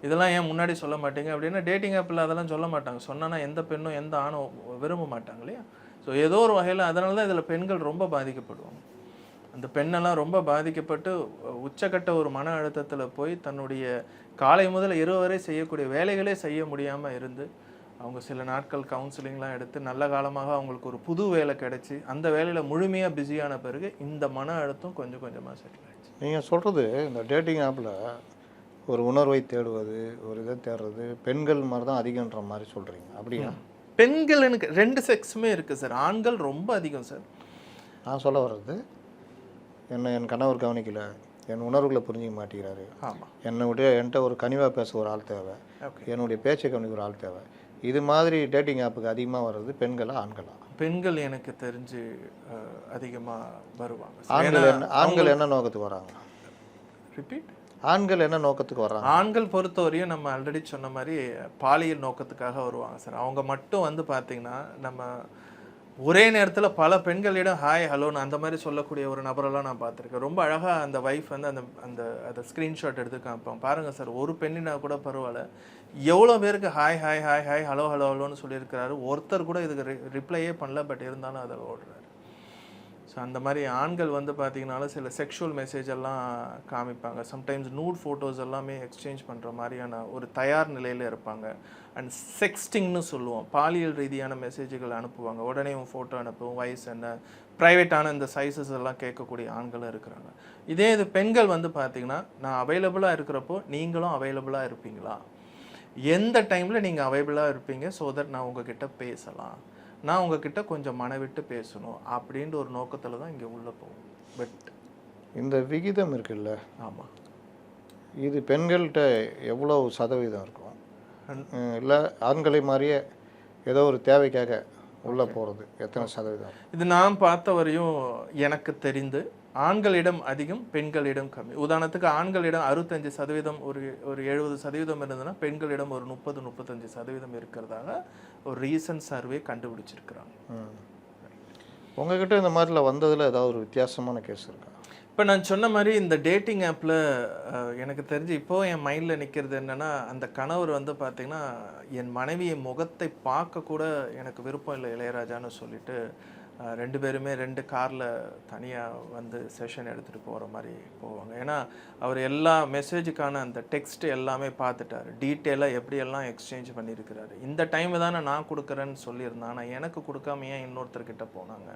இதெல்லாம் ஏன் முன்னாடி சொல்ல மாட்டீங்க அப்படின்னா, டேட்டிங் ஆப்பில் அதெல்லாம் சொல்ல மாட்டாங்க. சொன்னால் எந்த பெண்ணும் எந்த ஆணும் விரும்ப மாட்டாங்க இல்லையா? ஸோ ஏதோ ஒரு வகையில் அதனால தான் இதில் பெண்கள் ரொம்ப பாதிக்கப்படுவாங்க. அந்த பெண்ணெல்லாம் ரொம்ப பாதிக்கப்பட்டு உச்சக்கட்ட ஒரு மன அழுத்தத்தில் போய் தன்னுடைய காலை முதல் இரவு வரை செய்யக்கூடிய வேலைகளே செய்ய முடியாமல் இருந்து, அவங்க சில நாட்கள் கவுன்சிலிங்லாம் எடுத்து நல்ல காலமாக அவங்களுக்கு ஒரு புது வேலை கிடச்சி அந்த வேலையில் முழுமையாக பிஸியான பிறகு இந்த மன அழுத்தம் கொஞ்சம் கொஞ்சமாக செட்டில் ஆகிடுச்சு. நீங்கள் சொல்கிறது இந்த டேட்டிங் ஆப்பில் ஒரு உணர்வை தேடுவது, ஒரு இதை தேடுறது பெண்கள் மாதிரி தான் அதிகன்ற மாதிரி சொல்கிறீங்க, அப்படியா? பெண்கள் எனக்கு 2 செக்ஸுமே இருக்குது சார். ஆண்கள் ரொம்ப அதிகம் சார். நான் சொல்ல வர்றது, என் கணவர் கவனிக்கல, என் உணர்வுகளை புரிஞ்சிக்க மாட்டேங்கிறாரு, ஆமாம், என்கிட்ட ஒரு கனிவாக பேச ஒரு ஆள் தேவை, என்னுடைய பேச்சை கவனிக்க ஒரு ஆள் தேவை, இது மாதிரி டேட்டிங் ஆப்புக்கு அதிகமாக வர்றது பெண்களா ஆண்களா? பெண்கள் எனக்கு தெரிஞ்சு அதிகமாக வருவாங்க. ஆண்கள் என்ன நோக்கத்துக்கு வராங்க? ரிப்பீட். ஆண்கள் என்ன நோக்கத்துக்கு வர்றாங்க? ஆண்கள் பொறுத்தவரையும் நம்ம ஆல்ரெடி சொன்ன மாதிரி பாலியல் நோக்கத்துக்காக வருவாங்க சார். அவங்க மட்டும் வந்து பார்த்தீங்கன்னா, நம்ம ஒரே நேரத்தில் பல பெண்களிடம் ஹாய் ஹலோன்னு அந்த மாதிரி சொல்லக்கூடிய ஒரு நபரெல்லாம் நான் பார்த்துருக்கேன். ரொம்ப அழகாக அந்த ஒய்ஃப் வந்து அந்த ஸ்க்ரீன்ஷாட் எடுத்து காமிப்பாங்க. பாருங்கள் சார், ஒரு பெண்ணினா கூட பரவாயில்ல, எவ்வளோ பேருக்கு hi hi hi hi hello hello ஹலோன்னு சொல்லியிருக்கிறாரு. ஒருத்தர் கூட இதுக்கு ரிப்ளையே பண்ணல, பட் இருந்தாலும் அதை ஓடுறாரு. ஸோ அந்த மாதிரி ஆண்கள் வந்து பார்த்திங்கனாலும் சில செக்ஷுவல் மெசேஜ் எல்லாம் காமிப்பாங்க. சம்டைம்ஸ் நூட் ஃபோட்டோஸ் எல்லாமே எக்ஸ்சேஞ்ச் பண்ணுற மாதிரியான ஒரு தயார் நிலையில் இருப்பாங்க. அண்ட் செக்ஸ்டிங்னு சொல்லுவோம், பாலியல் ரீதியான மெசேஜுகள் அனுப்புவாங்க. உடனே உன் ஃபோட்டோ அனுப்புவோம், வயசு என்ன, ப்ரைவேட்டான இந்த சைஸஸ் எல்லாம் கேட்கக்கூடிய ஆண்களும் இருக்கிறாங்க. இதே இது பெண்கள் வந்து பார்த்திங்கன்னா, நான் அவைலபிளாக இருக்கிறப்போ நீங்களும் அவைலபிளாக இருப்பீங்களா, எந்த டைமில் நீங்கள் அவைலபிளாக இருப்பீங்க, ஸோ தட் நான் உங்ககிட்ட பேசலாம், நான் உங்ககிட்ட கொஞ்சம் மனவிட்டு பேசணும் அப்படின்ற ஒரு நோக்கத்தில் தான் இங்கே உள்ளே போகும். பட் இந்த விகிதம் இருக்குல்ல, ஆமாம், இது பெண்கள்கிட்ட எவ்வளோ சதவீதம் இருக்கும்? இல்லை ஆண்களை மாதிரியே ஏதோ ஒரு தேவைக்காக உள்ளே போகிறது எத்தனை சதவீதம்? இது நான் பார்த்த வரையும் எனக்கு தெரிந்து ஆண்களிடம் அதிகம், பெண்களிடம் கம்மி. உதாரணத்துக்கு ஆண்களிடம் 65%, ஒரு 70% இருந்ததுன்னா பெண்களிடம் ஒரு 30-35% இருக்கிறதாக ஒரு ரீசன்ட் சர்வே கண்டுபிடிச்சிருக்கிறாங்க. உங்ககிட்ட இந்த மாதிரில வந்ததில் ஏதாவது ஒரு வித்தியாசமான கேஸ் இருக்கா? இப்போ நான் சொன்ன மாதிரி இந்த டேட்டிங் ஆப்பில் எனக்கு தெரிஞ்சு இப்போது என் மைண்டில் நிற்கிறது என்னென்னா, அந்த கணவர் வந்து பார்த்திங்கன்னா, என் மனைவியை முகத்தை பார்க்க கூட எனக்கு விருப்பம் இல்லை இளையராஜான்னு சொல்லிட்டு 2 பேருமே 2 காரில் தனியாக வந்து செஷன் எடுத்துகிட்டு போகிற மாதிரி போவாங்க. ஏன்னா அவர் எல்லா மெசேஜுக்கான அந்த டெக்ஸ்ட் எல்லாமே பார்த்துட்டாரு, டீட்டெயிலாக எப்படியெல்லாம் எக்ஸ்சேஞ்ச் பண்ணியிருக்கிறாரு. இந்த டைம் தானே நான் கொடுக்குறேன்னு சொல்லியிருந்தேன், ஆனால் எனக்கு கொடுக்காம ஏன் இன்னொருத்தர்கிட்ட போனாங்க,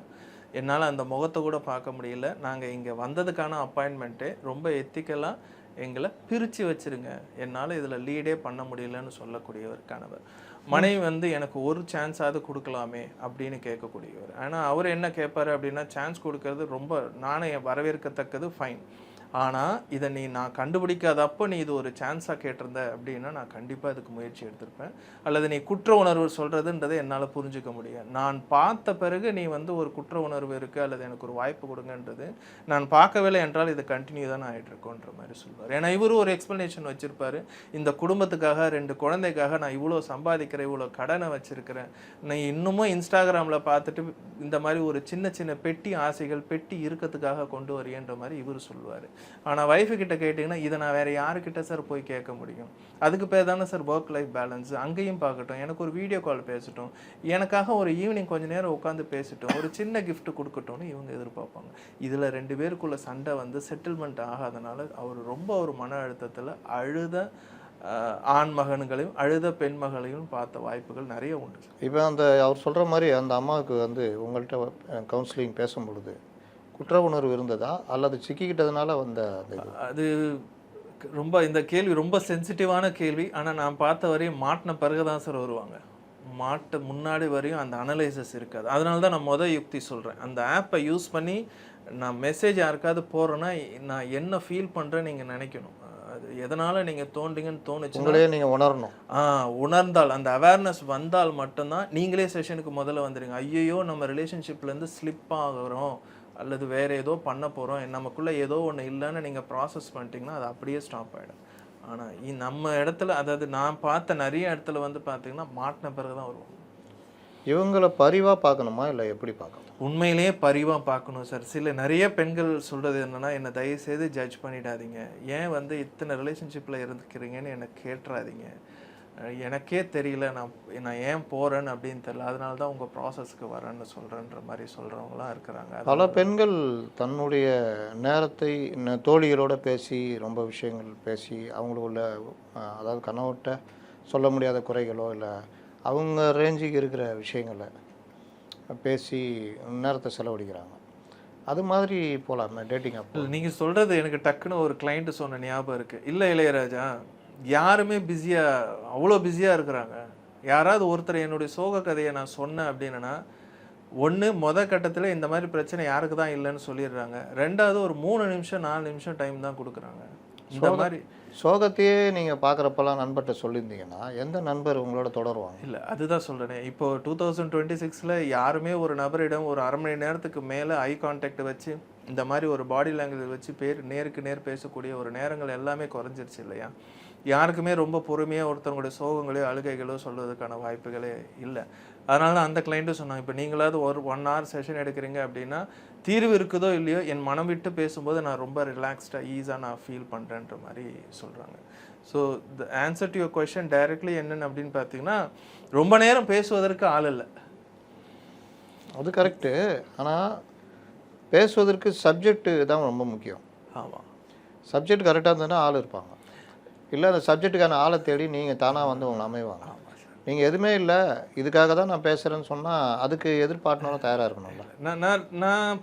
என்னால் அந்த முகத்தை கூட பார்க்க முடியல, நாங்கள் இங்கே வந்ததுக்கான அப்பாயின்மெண்ட்டே ரொம்ப எத்திக்கலாக எங்களை பிரித்து வச்சுருங்க, என்னால் இதில் லீடே பண்ண முடியலன்னு சொல்லக்கூடியவர் கணவர். மனைவி வந்து எனக்கு ஒரு சான்ஸாவது கொடுக்கலாமே அப்படின்னு கேட்கக்கூடியவர். ஆனால் அவர் என்ன கேட்பாரு அப்படின்னா, சான்ஸ் கொடுக்கறது ரொம்ப நானே வரவேற்கத்தக்கது, ஃபைன், ஆனால் இதை நான் கண்டுபிடிக்காதப்போ நீ இது ஒரு சான்ஸாக கேட்டிருந்த அப்படின்னா நான் கண்டிப்பாக இதுக்கு முயற்சி எடுத்திருப்பேன். அல்லது நீ குற்ற உணர்வு சொல்கிறதுன்றதை என்னால் புரிஞ்சுக்க முடியும். நான் பார்த்த பிறகு நீ வந்து ஒரு குற்ற உணர்வு இருக்குது அல்லது எனக்கு ஒரு வாய்ப்பு கொடுங்கன்றது நான் பார்க்கவில்லை என்றால் இது கண்டினியூ தான் ஆகிட்டு இருக்கோன்ற மாதிரி சொல்லுவார். ஏன்னா இவரும் ஒரு எக்ஸ்ப்ளனேஷன் வச்சுருப்பார். இந்த குடும்பத்துக்காக 2 குழந்தைக்காக நான் இவ்வளோ சம்பாதிக்கிறேன், இவ்வளோ கடனை வச்சுருக்கிறேன், நீ இன்னமும் இன்ஸ்டாகிராமில் பார்த்துட்டு இந்த மாதிரி ஒரு சின்ன சின்ன பெட்டி ஆசைகள் பெட்டி இருக்கிறதுக்காக கொண்டு வரியன்ற மாதிரி இவர் சொல்லுவார். ஆனால் ஒய்ஃபு கிட்ட கேட்டிங்கன்னா இதை நான் வேறு யாருக்கிட்ட சார் போய் கேட்க முடியும்? அதுக்கு பேர் தானே சார் ஒர்க் லைஃப் பேலன்ஸ். அங்கேயும் பார்க்கட்டும், எனக்கு ஒரு வீடியோ கால் பேசட்டும், எனக்காக ஒரு ஈவினிங் கொஞ்சம் நேரம் உட்காந்து பேசட்டும், ஒரு சின்ன gift கொடுக்கட்டும்னு இவங்க எதிர்பார்ப்பாங்க. இதில் 2 பேருக்குள்ள சண்டை வந்து செட்டில்மெண்ட் ஆகாதனால அவர் ரொம்ப ஒரு மன அழுத்தத்தில் அழுத ஆண் மகன்களையும் அழுத பெண் மகளையும் பார்த்த வாய்ப்புகள் நிறைய உண்டு. இப்போ அவர் சொல்கிற மாதிரி அந்த அம்மாவுக்கு உங்கள்கிட்ட கவுன்சிலிங் பேசும் பொழுது குற்ற உணர்வு இருந்ததா அல்லது சிக்கிக்கிட்டதுனால அது ரொம்ப இந்த கேள்வி ரொம்ப சென்சிட்டிவான கேள்வி. ஆனால் நான் பார்த்த வரையும் மாட்டின பிறகு தான் சார் வருவாங்க. மாட்ட முன்னாடி வரையும் அந்த அனலைசஸ் இருக்காது. அதனால தான் நான் யுக்தி சொல்கிறேன். அந்த ஆப்பை யூஸ் பண்ணி நான் மெசேஜ் யாருக்காவது போடுறேன்னா நான் என்ன ஃபீல் பண்ணுறேன்னு நீங்கள் நினைக்கணும். அது எதனால் நீங்கள் தோண்டிங்கன்னு தோணுச்சுங்களே நீங்கள் உணரணும். உணர்ந்தால் அந்த அவேர்னஸ் வந்தால் மட்டும்தான் நீங்களே செஷனுக்கு முதல்ல வந்துடுங்க. ஐயோ நம்ம ரிலேஷன்ஷிப்லேருந்து ஸ்லிப் ஆகிறோம் அல்லது வேறு ஏதோ பண்ண போகிறோம், நமக்குள்ளே ஏதோ ஒன்று இல்லைன்னு நீங்கள் ப்ராசஸ் பண்ணிட்டீங்கன்னா அது அப்படியே ஸ்டாப் ஆகிடும். ஆனால் நம்ம இடத்துல அதாவது நான் பார்த்த நிறைய இடத்துல பார்த்தீங்கன்னா மாட்டின பிறகு தான் வருவோம். இவங்களை பரிவாக பார்க்கணுமா இல்லை எப்படி பார்க்கணும்? உண்மையிலேயே பரிவாக பார்க்கணும் சார். நிறைய பெண்கள் சொல்கிறது என்னென்னா, என்னை தயவுசெய்து ஜட்ஜ் பண்ணிடாதீங்க, ஏன் இத்தனை ரிலேஷன்ஷிப்பில் இருந்துக்கிறீங்கன்னு என்னை கேட்டுறாதீங்க, எனக்கே தெரியல நான் ஏன் போகிறேன்னு அப்படின்னு தெரியல, அதனால தான் உங்கள் ப்ராசஸ்க்கு வரேன்னு சொல்கிறேன்ற மாதிரி சொல்கிறவங்களாம் இருக்கிறாங்க. பல பெண்கள் தன்னுடைய நேரத்தை தோழிகளோடு பேசி ரொம்ப விஷயங்கள் பேசி அவங்களுக்குள்ள அதாவது கணவர்கிட்ட சொல்ல முடியாத குறைகளோ இல்லை அவங்க ரேஞ்சுக்கு இருக்கிற விஷயங்களை பேசி நேரத்தை செலவழிக்கிறாங்க. அது மாதிரி போகலாமே டேட்டிங் ஆப். நீங்கள் சொல்கிறது எனக்கு டக்குன்னு ஒரு கிளைண்ட்டு சொன்ன ஞாபகம் இருக்குது. இல்லை இளையராஜா, யாருமே அவ்வளோ பிஸியாக இருக்கிறாங்க. யாராவது ஒருத்தர் என்னுடைய சோக கதையை நான் சொன்னேன் அப்படின்னா, ஒன்று கட்டத்தில் இந்த மாதிரி பிரச்சனை யாருக்கு தான் இல்லைன்னு சொல்லிடுறாங்க. 2வது ஒரு 3 நிமிஷம் 4 நிமிஷம் டைம் தான் கொடுக்குறாங்க. இந்த மாதிரி சோகத்தையே நீங்கள் பார்க்குறப்பெல்லாம் நண்பர்கிட்ட சொல்லியிருந்தீங்கன்னா எந்த நண்பர் உங்களோட தொடருவாங்க? இல்லை, அதுதான் சொல்கிறேன். இப்போ 2026 யாருமே ஒரு நபரிடம் ஒரு அரை மணி நேரத்துக்கு மேலே ஐ கான்டாக்ட் வச்சு இந்த மாதிரி ஒரு பாடி லாங்குவேஜ் வச்சு நேருக்கு நேர் பேசக்கூடிய ஒரு நேரங்கள் எல்லாமே குறைஞ்சிருச்சு இல்லையா? யாருக்குமே ரொம்ப பொறுமையாக ஒருத்தவங்களுடைய சோகங்களையோ அழுகைகளோ சொல்கிறதுக்கான வாய்ப்புகளே இல்லை. அதனால தான் அந்த கிளைண்ட்டும் சொன்னாங்க, இப்போ நீங்களாவது ஒரு 1 hour செஷன் எடுக்கிறீங்க அப்படின்னா தீர்வு இருக்குதோ இல்லையோ என் மனம் விட்டு பேசும்போது நான் ரொம்ப ரிலாக்ஸ்டாக ஈஸாக நான் ஃபீல் பண்ணுறேன்ற மாதிரி சொல்கிறாங்க. So the answer to your question directly என்னென்னு அப்படின்னு பார்த்தீங்கன்னா, ரொம்ப நேரம் பேசுவதற்கு ஆள் இல்லை. அது கரெக்டு. ஆனால் பேசுவதற்கு சப்ஜெக்டு தான் ரொம்ப முக்கியம். ஆமாம், சப்ஜெக்ட் கரெக்டாக இருந்ததுன்னா ஆள் இருப்பாங்க. இல்லை அந்த சப்ஜெக்ட்டுக்கான ஆளை தேடி நீங்கள் தானாக உங்களை அமைவாங்க. நீங்கள் எதுவுமே இல்லை இதுக்காக தான் நான் பேசுகிறேன்னு சொன்னால் அதுக்கு எதிர்பார்ட்னரும் தயாராக இருக்கணும்ல. நான்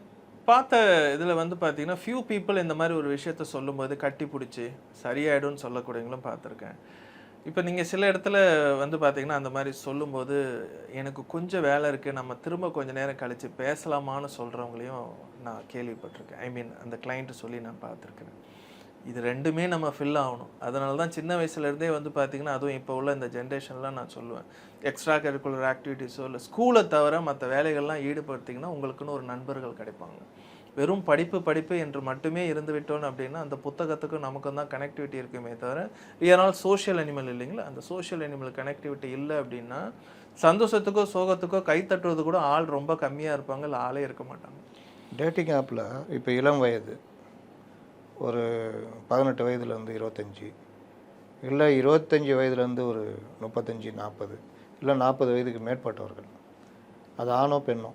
பார்த்த இதில் பார்த்தீங்கன்னா ஃபியூ பீப்புள் இந்த மாதிரி ஒரு விஷயத்த சொல்லும்போது கட்டி பிடிச்சி சரியாயிடும்னு சொல்லக்கூடியவங்களும் பார்த்துருக்கேன். இப்போ நீங்கள் சில இடத்துல பார்த்தீங்கன்னா அந்த மாதிரி சொல்லும்போது எனக்கு கொஞ்சம் வேலை இருக்குது, நம்ம திரும்ப கொஞ்சம் நேரம் கழித்து பேசலாமான்னு சொல்கிறவங்களையும் நான் கேள்விப்பட்டிருக்கேன். ஐ மீன் அந்த கிளைண்ட்டு சொல்லி நான் பார்த்துருக்கேன். இது 2மே நம்ம ஃபில் ஆகணும். அதனால தான் சின்ன வயசுலேருந்தே பார்த்தீங்கன்னா அதுவும் இப்போ உள்ள இந்த ஜென்ரேஷன்லாம் நான் சொல்லுவேன், எக்ஸ்ட்ரா கரிக்குலர் ஆக்டிவிட்டீஸோ இல்லை ஸ்கூலை தவிர மற்ற வேலைகள்லாம் ஈடுபடுத்திங்கன்னா உங்களுக்குன்னு ஒரு நண்பர்கள் கிடைப்பாங்க. வெறும் படிப்பு என்று மட்டுமே இருந்து விட்டோன்னு அப்படின்னா அந்த புத்தகத்துக்கும் நமக்கும் தான் கனெக்டிவிட்டி இருக்குமே தவிர we are all social animal இல்லைங்களா? அந்த சோஷியல் அனிமல் கனெக்டிவிட்டி இல்லை அப்படின்னா சந்தோஷத்துக்கோ சோகத்துக்கோ கை தட்டுறது கூட ஆள் ரொம்ப கம்மியாக இருப்பாங்க, இல்லை ஆளே இருக்க மாட்டாங்க. டேட்டிங் ஆப்பில் இப்போ இளம் வயது ஒரு 18 வயதுலேருந்து 25, இல்லை 25 வயதுலேருந்து ஒரு 35 40, இல்லை 40 வயதுக்கு மேற்பட்டவர்கள், அது ஆணோ பெண்ணோ,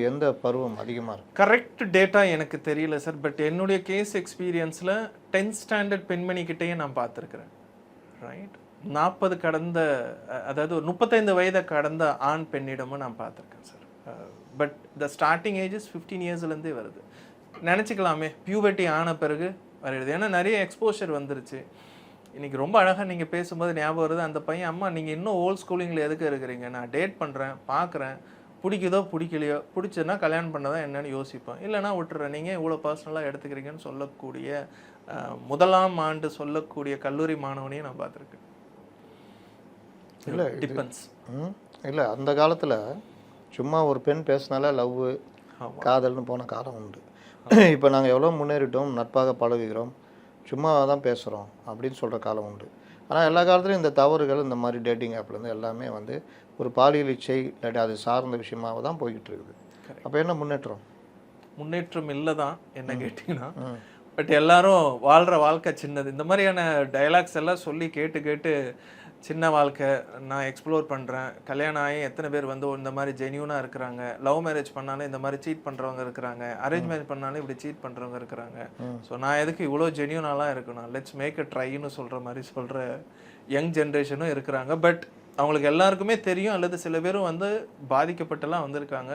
எந்த பருவம் அதிகமாக இருக்குது? கரெக்ட் டேட்டா எனக்கு தெரியல சார். பட் என்னுடைய கேஸ் எக்ஸ்பீரியன்ஸில் 10th ஸ்டாண்டர்ட் பெண்மணிக்கிட்டேயே நான் பார்த்துருக்குறேன். ரைட், 40 கடந்த அதாவது ஒரு 35 வயதை கடந்த ஆண் பெண்ணிடமும் நான் பார்த்துருக்கேன் sir. But the starting ages 15 இயர்ஸ்லேருந்தே வருது. நினச்சிக்கலாமே பியூபர்ட்டி ஆன பிறகு வருது. ஏன்னா நிறைய எக்ஸ்போஷர் வந்துருச்சு. இன்றைக்கி ரொம்ப அழகாக நீங்கள் பேசும்போது ஞாபகம் வருது, அந்த பையன் அம்மா நீங்கள் இன்னும் ஓல்ட் ஸ்கூலிங்கில் எதுக்கு இருக்கிறீங்க, நான் டேட் பண்ணுறேன் பார்க்குறேன் பிடிக்குதோ பிடிக்கலையோ, பிடிச்சதுன்னா கல்யாணம் பண்ணதா என்னன்னு யோசிப்பேன். இல்லைன்னா விட்டுறேன். நீங்கள் இவ்வளோ பர்சனலாக எடுத்துக்கிறீங்கன்னு சொல்லக்கூடிய முதலாம் ஆண்டு சொல்லக்கூடிய கல்லூரி மாணவனையும் நான் பார்த்துருக்கேன். இல்லை டிபெண்ட்ஸ். இல்லை அந்த காலத்தில் சும்மா ஒரு பெண் பேசினாலே லவ்வு காதல்னு போன காலம் உண்டு. இப்போ நாங்கள் எவ்வளோ முன்னேறிட்டோம், நட்பாக பழகுகிறோம், சும்மா தான் பேசுகிறோம் அப்படின்னு சொல்கிற காலம் உண்டு. ஆனால் எல்லா காலத்துலையும் இந்த தவறுகள் இந்த மாதிரி டேட்டிங் ஆப்லேருந்து எல்லாமே வந்து ஒரு பாலியல் இச்சை இல்லாட்டி அது சார்ந்த விஷயமாக தான் போய்கிட்டு இருக்குது. அப்போ என்ன முன்னேற்றம்? முன்னேற்றம் இல்லை தான் என்ன கேட்டிங்கன்னா. பட் எல்லாரும் வாழ்கிற வாழ்க்கை சின்னது. இந்த மாதிரியான டைலாக்ஸ் எல்லாம் சொல்லி கேட்டு கேட்டு சின்ன வாழ்க்கை, நான் எக்ஸ்ப்ளோர் பண்ணுறேன், கல்யாணம் ஆகி எத்தனை பேர் வந்து இந்த மாதிரி ஜென்யூனாக இருக்கிறாங்க, லவ் மேரேஜ் பண்ணாலும் இந்த மாதிரி சீட் பண்ணுறவங்க இருக்கிறாங்க, அரேஞ்ச் மேரேஜ் பண்ணாலும் இப்படி சீட் பண்ணுறவங்க இருக்கிறாங்க. ஸோ நான் எதுக்கு இவ்வளோ ஜென்யூனாலாம் இருக்கணும், லெட்ஸ் மேக் அ ட்ரைன்னு சொல்கிற மாதிரி சொல்கிற யங் ஜென்ரேஷனும் இருக்கிறாங்க. பட் அவங்களுக்கு எல்லாருக்குமே தெரியும், அல்லது சில பேரும் வந்து பாதிக்கப்பட்டெல்லாம் வந்திருக்காங்க.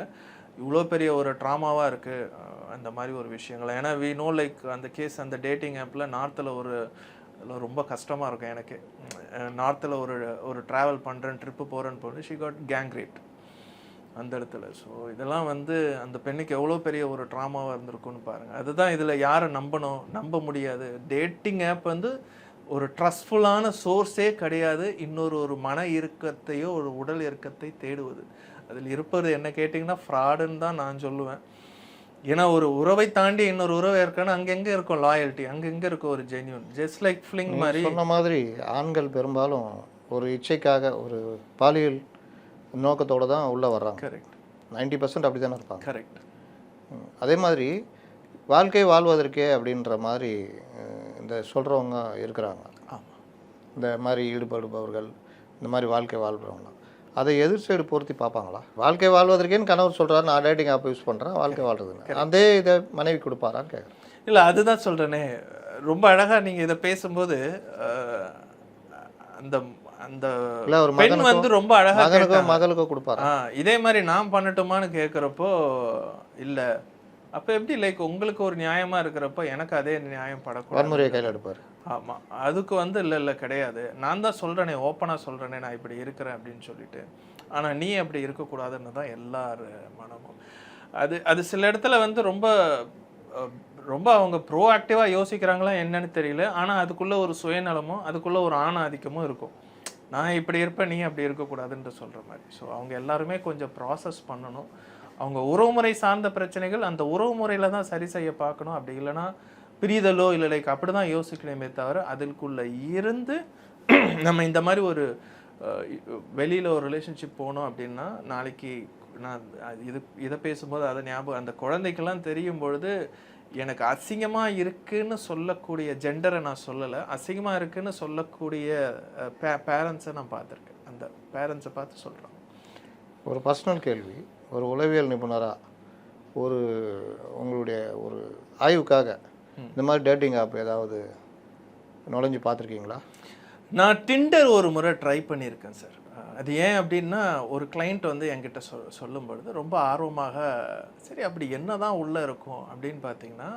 இவ்வளோ பெரிய ஒரு ட்ராமாவாக இருக்குது அந்த மாதிரி ஒரு விஷயங்கள். ஏன்னா வி நோ லைக் அந்த கேஸ் அந்த டேட்டிங் ஆப்பில் நார்த்தில் ரொம்ப கஷ்டமாக இருக்கும் எனக்கு. நார்த்தில் ஒரு ட்ராவல் பண்ணுறேன், ட்ரிப்பு போகிறேன்னு போட்டு ஷி காட் கேங் ரேப் அந்த இடத்துல. ஸோ இதெல்லாம் வந்து அந்த பெண்ணுக்கு எவ்வளோ பெரிய ஒரு ட்ராமாவாக இருந்திருக்குன்னு பாருங்கள். அதுதான் இதில் யாரை நம்பணும், நம்ப முடியாது. டேட்டிங் ஆப் வந்து ஒரு ட்ரஸ்ட்ஃபுல்லான சோர்ஸே கிடையாது. ஒரு மன இறுக்கத்தையோ ஒரு உடல் இறுக்கத்தை தேடுவது. அதில் இருப்பது என்ன கேட்டிங்கன்னா ஃப்ராடுன்னு தான் நான் சொல்லுவேன். ஏன்னா ஒரு உறவை தாண்டி இன்னொரு உறவை இருக்கணும். அங்கெங்கே இருக்கும் லாயல்ட்டி, அங்கெங்கே இருக்கும் ஒரு ஜென்யூன். ஜஸ்ட் லைக் ஃபிளிங் மாதிரி சொன்ன மாதிரி ஆண்கள் பெரும்பாலும் ஒரு இச்சைக்காக ஒரு பாலியல் நோக்கத்தோடு தான் உள்ளே வர்றாங்க. கரெக்ட். 90% அப்படி தானே இருப்பாங்க. கரெக்ட். அதே மாதிரி வாழ்க்கை வாழ்வதற்கே அப்படின்ற மாதிரி இந்த சொல்கிறவங்க இருக்கிறாங்க. ஆமாம். இந்த மாதிரி ஈடுபடுபவர்கள், இந்த மாதிரி வாழ்க்கை வாழ்கிறவங்க அதை எதிர் சைடு பொருத்தி பார்ப்பாங்களா? வாழ்க்கை வாழ்வதற்கேன்னு கணவர் சொல்கிறாரு, நான் டேட்டிங் ஆப் யூஸ் பண்ணுறேன், வாழ்க்கை வாழ்றதுன்னு அதே இதை மனைவி கொடுப்பாரான்னு கேட்குறேன். இல்லை, அதுதான் சொல்கிறேனே. ரொம்ப அழகாக நீங்கள் இதை பேசும்போது அந்த அந்த ஒரு பெண் வந்து ரொம்ப அழகாக மகளுக்கோ கொடுப்பாரு. இதே மாதிரி நான் பண்ணட்டுமான்னு கேட்குறப்போ இல்லை. அப்போ எப்படி லைக் உங்களுக்கு ஒரு நியாயமாக இருக்கிறப்போ எனக்கு அதே நியாயம் படக்கூடாது, வன்முறையை கையில் எடுப்பார். ஆமாம், அதுக்கு வந்து இல்லை கிடையாது, நான் தான் சொல்கிறேனே, ஓப்பனாக சொல்கிறேனே நான் இப்படி இருக்கிறேன் அப்படின்னு சொல்லிட்டு. ஆனால் நீ அப்படி இருக்கக்கூடாதுன்னு தான் எல்லார் மனமும். அது சில இடத்துல வந்து ரொம்ப அவங்க ப்ரோஆக்டிவாக யோசிக்கிறாங்களா என்னன்னு தெரியல. ஆனால் அதுக்குள்ளே ஒரு சுயநலமும் அதுக்குள்ளே ஒரு ஆண ஆதிக்கமும் இருக்கும். நான் இப்படி இருப்பேன், நீ அப்படி இருக்கக்கூடாதுன்ற சொல்கிற மாதிரி. ஸோ அவங்க எல்லாருமே கொஞ்சம் ப்ராசஸ் பண்ணணும். அவங்க உறவுமுறை சார்ந்த பிரச்சனைகள் அந்த உறவுமுறையில் தான் சரி செய்ய பார்க்கணும். அப்படி இல்லைன்னா பிரிதலோ இல்லை லைக் அப்படி தான் யோசிக்கணுமே தவிர அதுக்குள்ளே இருந்து நம்ம இந்த மாதிரி ஒரு வெளியில் ஒரு ரிலேஷன்ஷிப் போனோம் அப்படின்னா நாளைக்கு நான் இதை பேசும்போது அதை ஞாபகம், அந்த குழந்தைக்கெல்லாம் தெரியும் பொழுது எனக்கு அசிங்கமாக இருக்குன்னு சொல்லக்கூடிய ஜெண்டரை நான் சொல்லலை, அசிங்கமாக இருக்குன்னு சொல்லக்கூடிய பேரண்ட்ஸை நான் பார்த்துருக்கேன். அந்த பேரண்ட்ஸை பார்த்து சொல்கிறேன். ஒரு பர்சனல் கேள்வி, ஒரு உளவியல் நிபுணராக உங்களுடைய ஒரு ஆய்வுக்காக இந்த மாதிரி டேட்டிங் ஆப் ஏதாவது நுழைஞ்சு பார்த்துருக்கீங்களா? நான் டிண்டர் ஒரு முறை ட்ரை பண்ணியிருக்கேன் சார். அது ஏன் அப்படின்னா ஒரு கிளைண்ட் வந்து என்கிட்ட சொல்லும் பொழுது ரொம்ப ஆர்வமாக, சரி அப்படி என்ன தான் உள்ளே இருக்கும் அப்படின்னு பார்த்தீங்கன்னா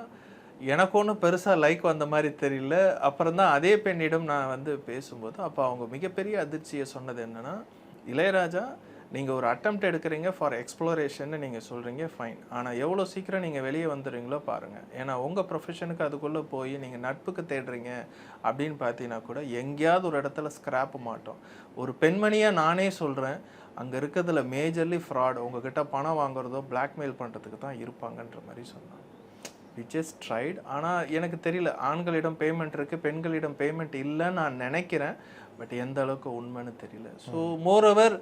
எனக்கு ஒன்றும் பெருசாக லைக் வந்த மாதிரி தெரியல. அப்புறம் தான் அதே பெண்ணிடம் நான் வந்து பேசும்போது அப்போ அவங்க மிகப்பெரிய அதிர்ச்சியை சொன்னது என்னென்னா, இளையராஜா நீங்கள் ஒரு அட்டெம்ப்ட் எடுக்கிறீங்க ஃபார் எக்ஸ்ப்ளோரேஷன்னு நீங்கள் சொல்கிறீங்க, ஃபைன், ஆனால் எவ்வளோ சீக்கிரம் நீங்கள் வெளியே வந்துடுறீங்களோ பாருங்கள். ஏன்னா உங்கள் ப்ரொஃபஷனுக்கு அதுக்குள்ளே போய் நீங்கள் நட்புக்கு தேடுறீங்க அப்படின்னு பார்த்தீங்கன்னா கூட எங்கேயாவது ஒரு இடத்துல ஸ்க்ராப் மாட்டோம். ஒரு பெண்மணியாக நானே சொல்கிறேன், அங்கே இருக்கிறதுல மேஜர்லி ஃப்ராட், உங்ககிட்ட பணம் வாங்குறதோ பிளாக்மெயில் பண்ணுறதுக்கு தான் இருப்பாங்கன்ற மாதிரி சொன்னாங்க. We just tried. ஆனால் எனக்கு தெரியல, ஆண்களிடம் பேமெண்ட் இருக்குது, பெண்களிடம் பேமெண்ட் இல்லைன்னு நான் நினைக்கிறேன். பட் எந்த அளவுக்கு உண்மைன்னு தெரியல. ஸோ மோரோவர்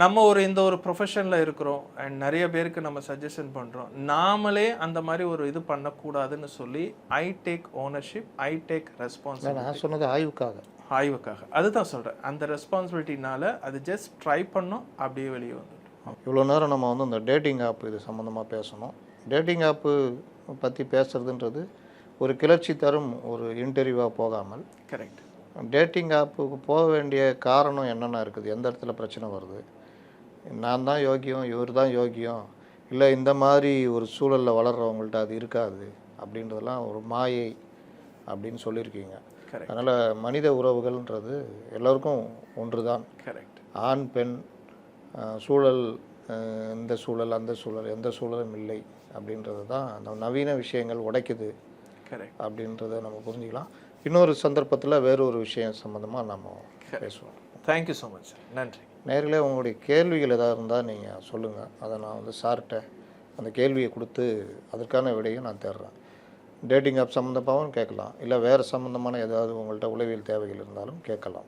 நம்ம இந்த ஒரு ப்ரொஃபஷனில் இருக்கிறோம் அண்ட் நிறைய பேருக்கு நம்ம சஜஷன் பண்ணுறோம். நாமளே அந்த மாதிரி ஒரு இது பண்ணக்கூடாதுன்னு சொல்லி I take ownership, I take responsibility. நான் சொன்னது ஆய்வுக்காக அதுதான் சொல்கிறேன். அந்த ரெஸ்பான்சிபிலிட்டினால அது ஜஸ்ட் ட்ரை பண்ணோம், அப்படியே வெளியே வந்துட்டோம். இவ்வளோ நேரம் நம்ம வந்து இந்த டேட்டிங் ஆப் இது சம்மந்தமாக பேசணும். டேட்டிங் ஆப்பு பற்றி பேசுகிறதுன்றது ஒரு கிளர்ச்சி தரும் ஒரு இன்டர்வியூவாக போகாமல், கரெக்ட், டேட்டிங் ஆப்புக்கு போக வேண்டிய காரணம் என்னென்ன இருக்குது, எந்த இடத்துல பிரச்சனை வருது, நான் தான் யோக்கியம், இவர் தான் யோக்கியம், இல்லை இந்த மாதிரி ஒரு சூழலில் வளர்கிறவங்கள்ட்ட அது இருக்காது அப்படின்றதெல்லாம் ஒரு மாயை அப்படின்னு சொல்லியிருக்கீங்க. அதனால் மனித உறவுகள்ன்றது எல்லோருக்கும் ஒன்று தான். கரெக்ட். ஆண் பெண் சூழல் இந்த சூழல் அந்த சூழல் எந்த சூழலும் இல்லை அப்படின்றது தான் அந்த நவீன விஷயங்கள் உடைக்குது கரெக்ட். அப்படின்றத நம்ம புரிஞ்சுக்கலாம். இன்னொரு சந்தர்ப்பத்தில் வேறு ஒரு விஷயம் சம்மந்தமாக நம்ம பேசுவோம். Thank you so much sir. நன்றி. நேரில் உங்களுடைய கேள்விகள் எதாவது இருந்தால் நீங்கள் சொல்லுங்கள். அதை நான் வந்து சார்கிட்ட அந்த கேள்வியை கொடுத்து அதற்கான விடையும் நான் தேடுறேன். டேட்டிங் ஆப் சம்மந்தமாகவும் கேட்கலாம், இல்லை வேறு சம்மந்தமான ஏதாவது உங்கள்கிட்ட உளவியல் தேவைகள் இருந்தாலும் கேட்கலாம்.